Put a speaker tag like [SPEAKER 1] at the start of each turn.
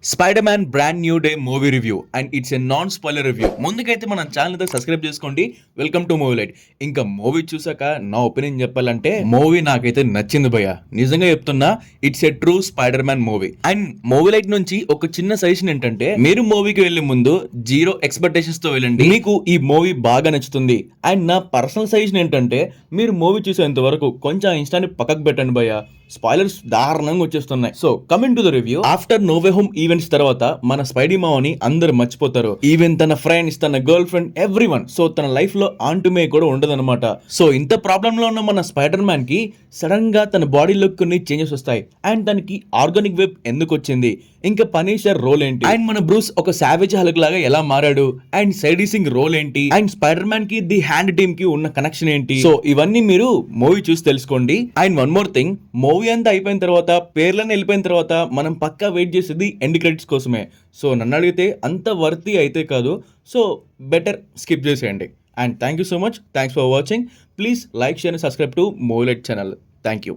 [SPEAKER 1] Spider man brand new day movie review and it's a non spoiler review. ముందుకైతే మన channel అయితే subscribe చేసుకోండి. Welcome to movie light. ఇంకా movie చూసాక నా ఒపీనియన్ చెప్పాలంటే మూవీ నాకైతే నచ్చింది భయ్య. నిజంగా చెప్తున్నా, it's a true spider man movie. And movie light నుంచి ఒక చిన్న సజెషన్ ఏంటంటే, మీరు మూవీకి వెళ్లే ముందు జీరో ఎక్స్పెక్టేషన్స్ తో వెళ్ళండి. మీకు ఈ మూవీ బాగా నచ్చుతుంది. అండ్ నా పర్సనల్ సజెషన్ ఏంటంటే, మీరు మూవీ చూసేంత వరకు కొంచెం ఇన్స్టాని పక్కకు పెట్టండి భయ్య. స్పాయిలర్స్ దారుణంగా వచ్చేస్తున్నాయి. So coming to the review. After no way home events తర్వాత మన స్పైడీ మావని అందరు మర్చిపోతారు. ఈవెన్ తన ఫ్రెండ్స్, తన గర్ల్ ఫ్రెండ్, ఎవ్రీవన్. సో తన లైఫ్ లో ఆంటుమే కూడా ఉండదన్నమాట. సో ఇంత ప్రాబ్లమ్ లో ఉన్న మన స్పైడర్ మ్యాన్ కి సడన్ గా తన బాడీలో కొన్ని చేంజెస్ వస్తాయి. అండ్ తనకి ఆర్గానిక్ వెబ్ ఎందుకు వచ్చింది, ఇంకా పనీషర్ రోల్ ఏంటి, అండ్ మన బ్రూస్ ఒక సావేజ్ హల్క్ లాగా ఎలా మారాడు, అండ్ సైడీ సింగ్ రోల్ ఏంటి, అండ్ స్పైడర్ మ్యాన్ కి ది హ్యాండ్ టీమ్ కి ఉన్న కనెక్షన్ ఏంటి. సో ఇవన్నీ మీరు మూవీ చూసి తెలుసుకోండి. And one more thing, movie అంతా అయిపోయిన తర్వాత, పేర్లన్నీ వెళ్ళిపోయిన తర్వాత మనం పక్కా వెయిట్ చేసేది ఎండ్ క్రెడిట్స్ కోసమే. సో నన్ను అడిగితే అంత వర్తీ అయితే కాదు. సో బెటర్ స్కిప్ చేసేయండి. And thank you so much. Thanks for watching. Please like, share and subscribe to movie light channel. Thank you.